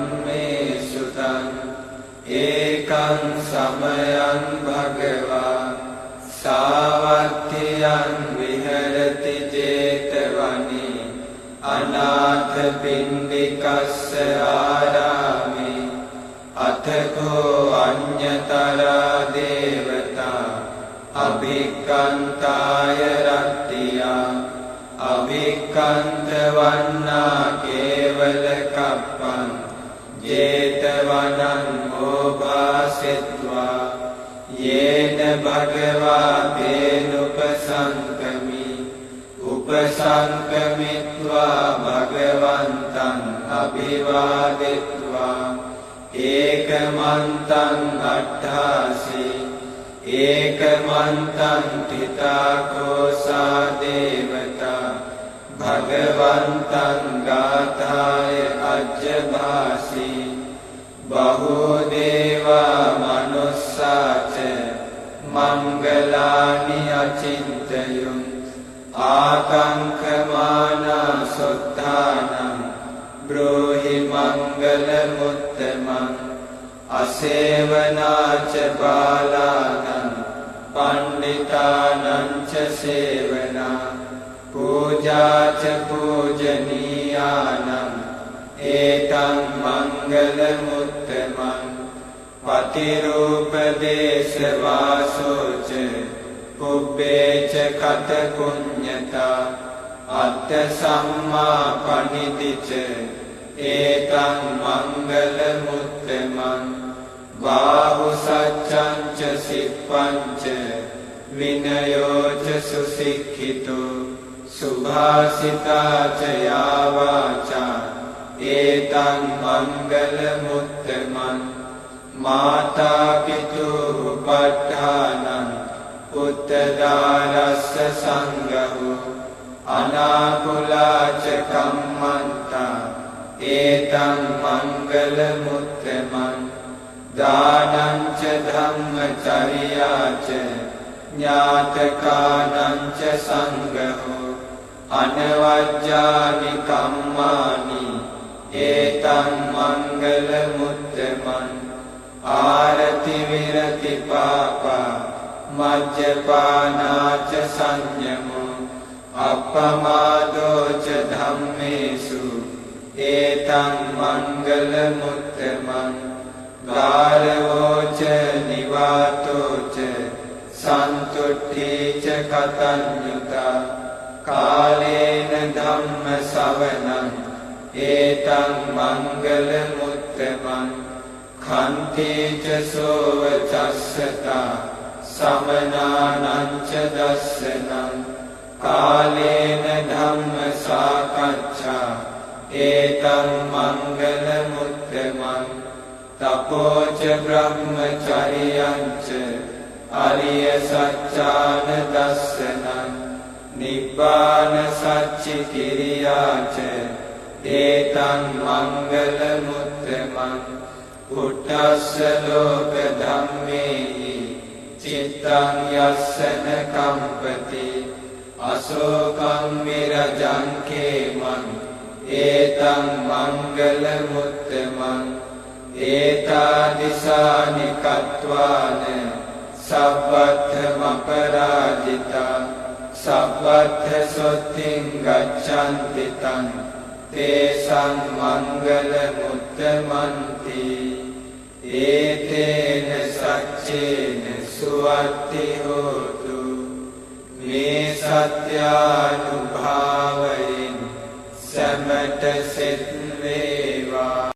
ධම්මේසු තං ඒකං සමයං භගවා සාවත්තියං විහෙරති 제තවනේ අනාථ පින්ඩිකස්ස ආරාමේ අතකෝ අඤ්ඤතරා දේවතා අභික්ඛන්තාය රත්තියා අභික්ඛන්ත වන්නා කේවල කප්පං 제තවනං ඕභාසෙත්වා යේන භගවා තේනුපසංකමි උපසංකමිත්වා භගවන්තං අභිවාදෙත්වා ඒකමන්තං අට්ඨාසී ඒකමන්තං තිතාකෝසා දේවතා භගවන්තං ගාථාය අජ්ජභාසී බහෝ දේවා මනුස්සාච මංගලානි අචින්තයුං ආකංකමානා සොත්තානං බ්‍රෝහි මංගල මුත්තමං අසේවනාච බාලානං පණ්ඩිතානං ච සේවනා පූජාච පූජනීයානං ඒතං මංගල මුත්තමං පතිරූපදේශ වාසෝච පුබ්බේච කත පුඤ්ඤතා අත්ථ සම්මා පනිදිච ඒතං මංගල මුත්තමං බාහු සච්ඡං ච සිප්පං ච විනයෝ ච සුසික්ඛිතෝ සුභාසිතා ච යාවාචා ඒතං මංගල මුත්තමං මාතා පිතු උපට්ඨානං උත්තදාරස්ස සංඝෝ අනාකුලාච කම්මන්තා ඒතං මංගල මුත්තමං දානං ච ධම්මචර්යාච ඥාතකානං ච සංඝෝ අනවජ්ජානි කම්මානි ඒතං මංගල මුත්තමං ආරති විරති පාපා මජ්ජපානාච සංයමෝ අප්පමාදෝ ච ධම්මේසු ඒතං මංගල මුත්තමං ගාරවෝ ච නිවාතෝ ච සන්තුට්ඨී ච කතඤ්ඤුතා කාලේන ධම්ම ශ්‍රවණං ඒතං මංගල මුත්තමං khantī ca sovaccassata samanānaṁ ca dassanaṁ kālena dhamma sākaccā etaṁ mangala muttamaṁ tapo ca brahmacaryaṁ ca ariya saccāna dassanaṁ nibbāna sacci kiriyā ca etaṁ mangala muttamaṁ Uttassa loka dhammehi cittaṁ yassana kampati asokam virajam kemaṁ etaṁ mangala muttamaṁ etādisāni kattvāna sabbatthaṁ aparājitā sabbattha sottiṁ gaccanti taṁ tēsaṁ mangala muttamanti ඒතේන සච්චේන සුවත්ති හෝතු මේ සත්‍යානුභාවෝ